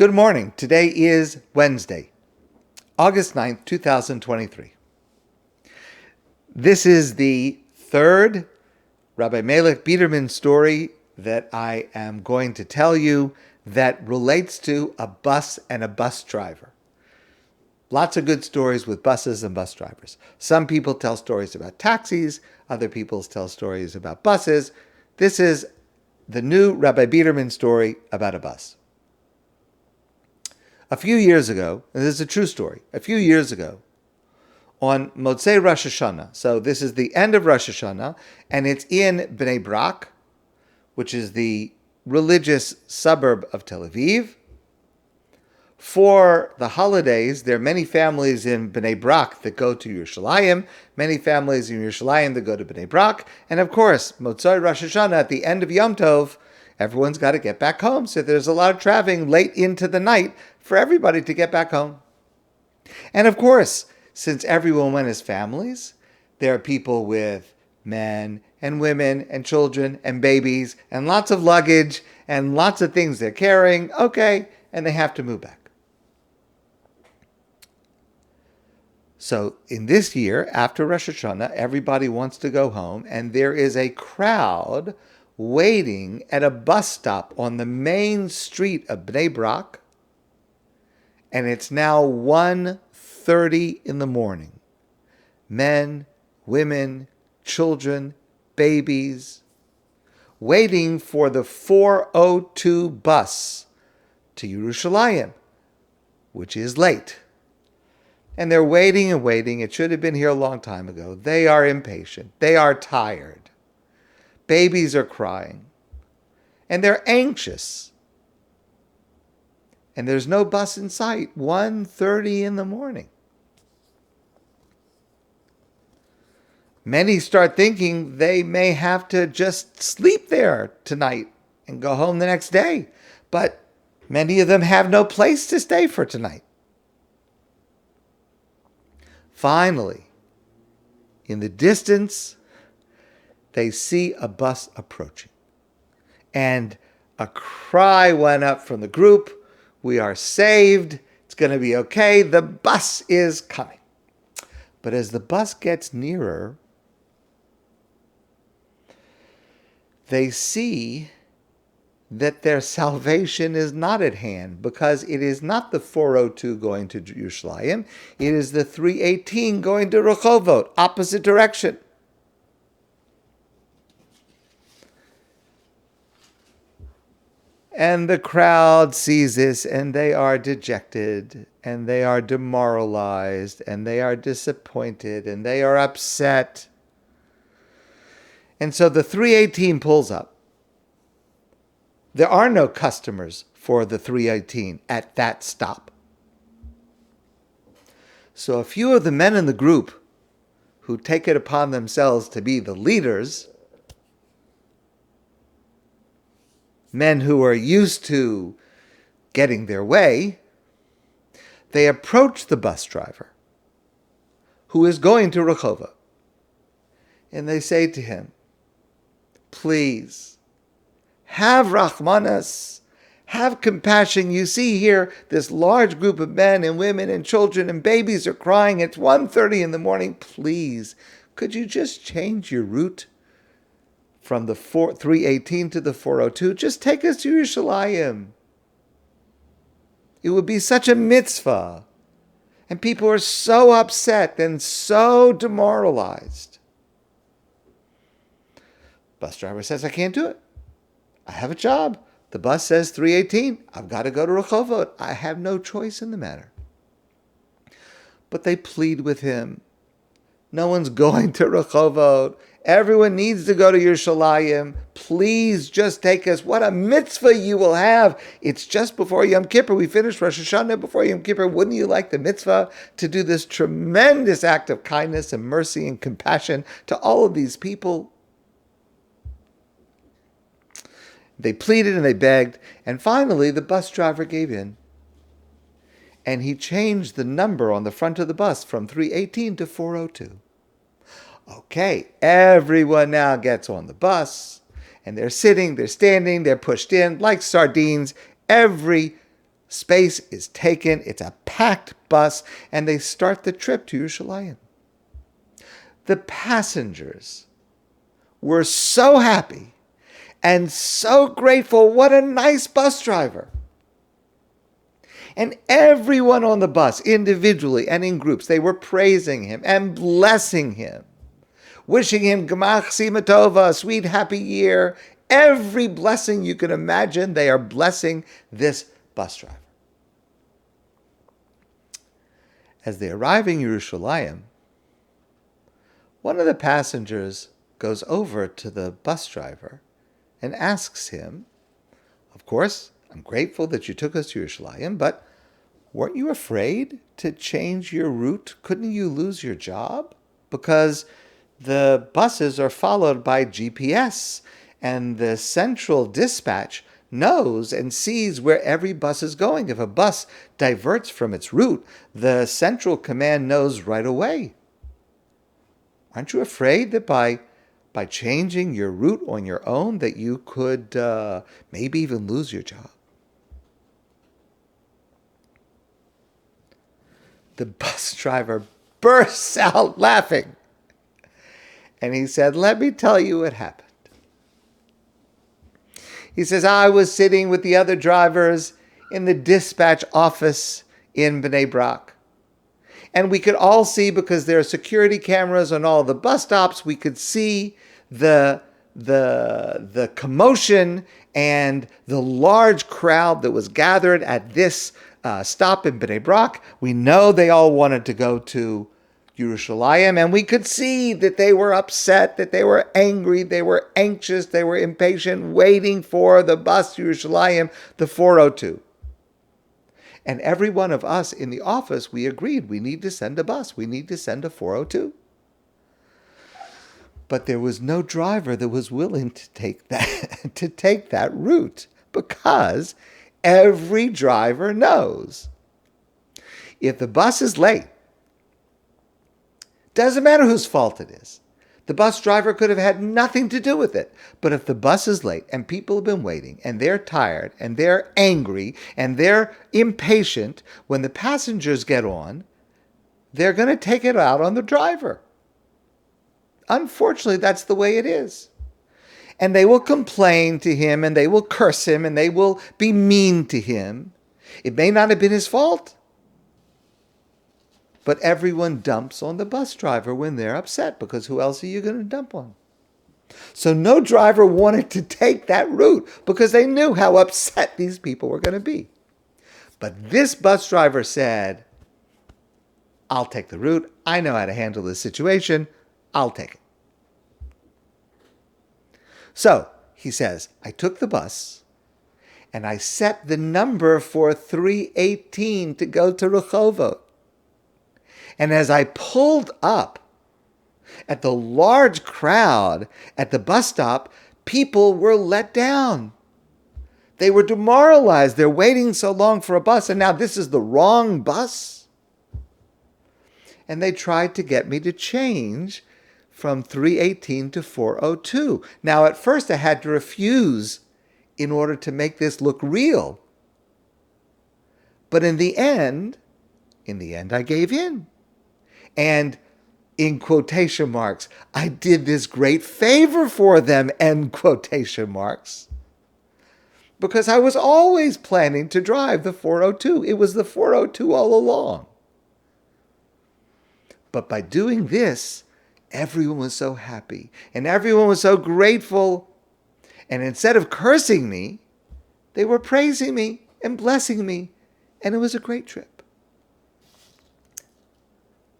Good morning. Today is Wednesday, August 9th, 2023. This is the third Rabbi Meilech Biderman story that I am going to tell you that relates to a bus and a bus driver. Lots of good stories with buses and bus drivers. Some people tell stories about taxis, other people tell stories about buses. This is the new Rabbi Biderman story about a bus. A few years ago, and this is a true story, a few years ago, on Motzei Rosh Hashanah, so this is the end of Rosh Hashanah, and it's in Bnei Brak, which is the religious suburb of Tel Aviv. For the holidays, there are many families in Bnei Brak that go to Yerushalayim, many families in Yerushalayim that go to Bnei Brak, and of course, Motzei Rosh Hashanah, at the end of Yom Tov, everyone's got to get back home, so there's a lot of traveling late into the night for everybody to get back home. And of course, since everyone went as families, there are people with men and women and children and babies and lots of luggage and lots of things they're carrying, okay, and they have to move back. So in this year, after Rosh Hashanah, everybody wants to go home, and there is a crowd waiting at a bus stop on the main street of Bnei Brak, and it's now 1:30 in the morning. Men, women, children, babies, waiting for the 4:02 bus to Yerushalayim, which is late. And they're waiting and waiting. It should have been here a long time ago. They are impatient. They are tired. Babies are crying. And they're anxious. And there's no bus in sight. 1:30 in the morning. Many start thinking they may have to just sleep there tonight and go home the next day. But many of them have no place to stay for tonight. Finally, in the distance, they see a bus approaching. And a cry went up from the group, "We are saved. It's going to be okay. The bus is coming." But as the bus gets nearer, they see that their salvation is not at hand, because it is not the 4:02 going to Yerushalayim, it is the 3:18 going to Rehovot, opposite direction. And the crowd sees this, and they are dejected, and they are demoralized, and they are disappointed, and they are upset. And so the 3:18 pulls up. There are no customers for the 3:18 at that stop. So a few of the men in the group who take it upon themselves to be the leaders, men who are used to getting their way, they approach the bus driver who is going to Rehovot, and they say to him, "Please, have Rachmanas, have compassion. You see here, this large group of men and women and children and babies are crying. It's 1:30 in the morning. Please, could you just change your route from the 3:18 to the 4:02? Just take us to Yerushalayim. It would be such a mitzvah." And people are so upset and so demoralized. Bus driver says, "I can't do it. I have a job. The bus says 3:18. I've got to go to Rehovot. I have no choice in the matter." But they plead with him. "No one's going to Rehovot. Everyone needs to go to Yerushalayim. Please just take us. What a mitzvah you will have. It's just before Yom Kippur. We finished Rosh Hashanah before Yom Kippur. Wouldn't you like the mitzvah to do this tremendous act of kindness and mercy and compassion to all of these people?" They pleaded and they begged, and finally the bus driver gave in. And he changed the number on the front of the bus from 3:18 to 4:02. Okay, everyone now gets on the bus, and they're sitting, they're standing, they're pushed in like sardines. Every Space is taken. It's a packed bus, and they start the trip to Yerushalayim. The passengers were so happy and so grateful. What a nice bus driver. And everyone on the bus, individually and in groups, they were praising him and blessing him, wishing him Gemach Sima Tova, sweet happy year. Every blessing you can imagine, they are blessing this bus driver. As they arrive in Yerushalayim, one of the passengers goes over to the bus driver and asks him, of course, I'm grateful that you took us to Yerushalayim, but weren't you afraid to change your route? Couldn't you lose your job? Because the buses are followed by GPS, and the central dispatch knows and sees where every bus is going. If a bus diverts from its route, the central command knows right away. Aren't you afraid that by changing your route on your own that you could maybe even lose your job? The bus driver bursts out laughing. And he said, let me tell you what happened. He says, I was sitting with the other drivers in the dispatch office in Bnei Brak. And we could all see, because there are security cameras on all the bus stops, we could see the commotion and the large crowd that was gathered at this stop in Bnei Brak. We know they all wanted to go to Yerushalayim, and we could see that they were upset, that they were angry, they were anxious, they were impatient, waiting for the bus to Yerushalayim, the 402. And every one of us in the office, we agreed we need to send a bus. We need to send a 402. But there was no driver that was willing to take that route, because every driver knows if the bus is late, doesn't matter whose fault it is. The bus driver could have had nothing to do with it. But if the bus is late and people have been waiting and they're tired and they're angry and they're impatient, when the passengers get on, they're going to take it out on the driver. Unfortunately, that's the way it is. And they will complain to him, and they will curse him, and they will be mean to him. It may not have been his fault. But everyone dumps on the bus driver when they're upset, because who else are you going to dump on? So no driver wanted to take that route because they knew how upset these people were going to be. But this bus driver said, I'll take the route. I know how to handle this situation. I'll take it. So he says, I took the bus and I set the number for 318 to go to Rehovot. And as I pulled up at the large crowd at the bus stop, people were let down. They were demoralized. They're waiting so long for a bus, and now this is the wrong bus. And they tried to get me to change from 318 to 402. Now, at first I had to refuse in order to make this look real. But in the end I gave in. And in quotation marks, I did this great favor for them, end quotation marks. Because I was always planning to drive the 402. It was the 402 all along. But by doing this, everyone was so happy and everyone was so grateful. And instead of cursing me, they were praising me and blessing me. And it was a great trip.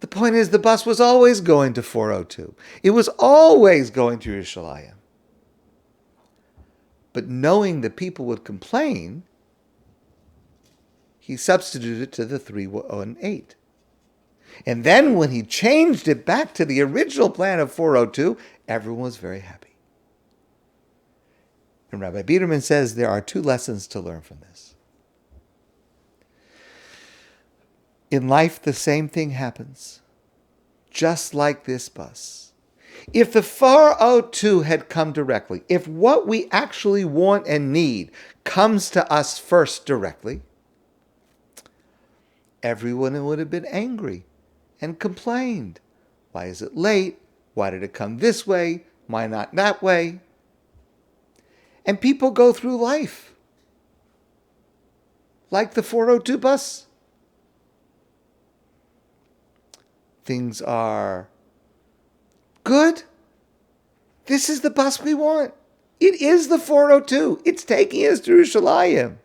The point is, the bus was always going to 402. It was always going to Yerushalayim. But knowing that people would complain, he substituted it to the 318. And then when he changed it back to the original plan of 402, everyone was very happy. And Rabbi Biderman says there are two lessons to learn from this. In life, the same thing happens, just like this bus. If the 402 had come directly, if what we actually want and need comes to us first directly, everyone would have been angry and complained. Why is it late? Why did it come this way? Why not that way? And people go through life like the 402 bus. Things are good. This is the bus we want. It is the 402. It's taking us to Yerushalayim.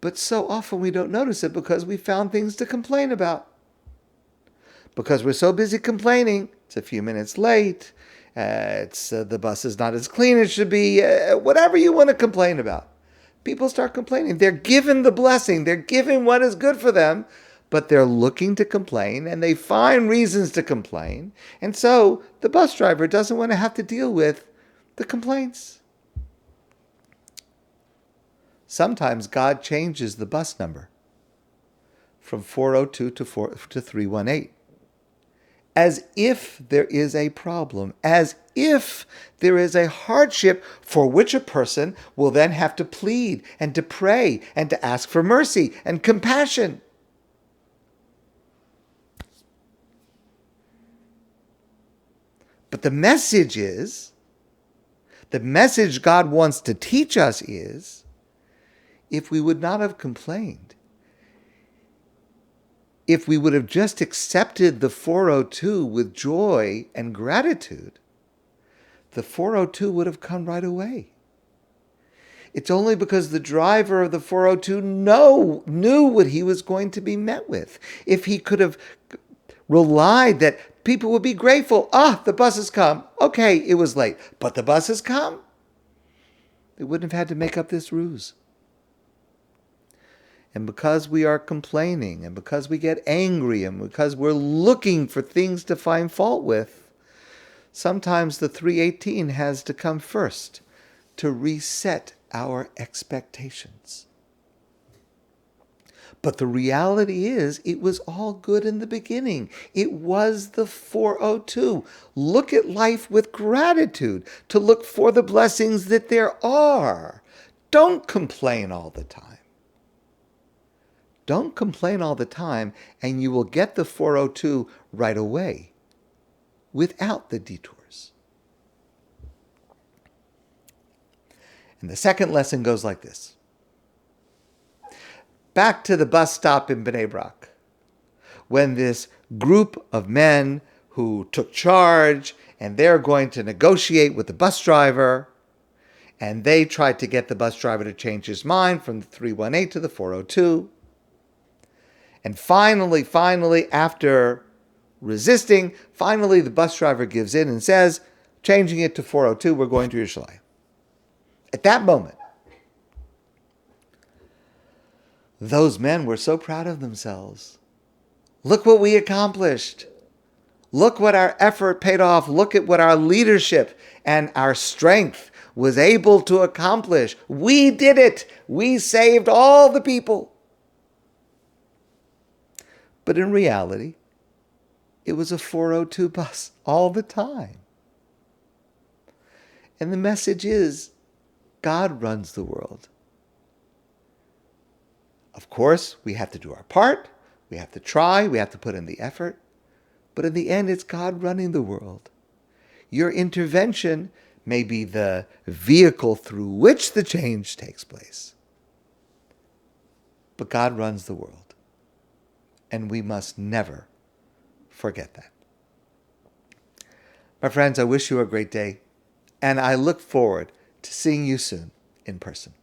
But so often we don't notice it because we found things to complain about. Because we're so busy complaining, it's a few minutes late, the bus is not as clean as it should be, whatever you want to complain about. People start complaining. They're given the blessing. They're given what is good for them, but they're looking to complain, and they find reasons to complain. And so the bus driver doesn't want to have to deal with the complaints. Sometimes God changes the bus number from 402 to 318. As if there is a problem, as if there is a hardship for which a person will then have to plead and to pray and to ask for mercy and compassion. But the message God wants to teach us is, if we would not have complained, if we would have just accepted the 402 with joy and gratitude, the 402 would have come right away. It's only because the driver of the 402 knew what he was going to be met with. If he could have relied that people would be grateful, the bus has come. Okay, it was late, but the bus has come. They wouldn't have had to make up this ruse. And because we are complaining, and because we get angry, and because we're looking for things to find fault with, sometimes the 318 has to come first to reset our expectations. But the reality is, it was all good in the beginning. It was the 402. Look at life with gratitude, to look for the blessings that there are. Don't complain all the time. Don't complain all the time, and you will get the 402 right away, without the detours. And the second lesson goes like this. Back to the bus stop in Bnei Brak, when this group of men who took charge, and they're going to negotiate with the bus driver, and they tried to get the bus driver to change his mind from the 318 to the 402. And finally, after resisting, the bus driver gives in and says, changing it to 402, we're going to Yerushalayim. At that moment, those men were so proud of themselves. Look what we accomplished. Look what our effort paid off. Look at what our leadership and our strength was able to accomplish. We did it. We saved all the people. But in reality, it was a 402 bus all the time. And the message is, God runs the world. Of course, we have to do our part. We have to try. We have to put in the effort. But in the end, it's God running the world. Your intervention may be the vehicle through which the change takes place. But God runs the world. And we must never forget that. My friends, I wish you a great day, and I look forward to seeing you soon in person.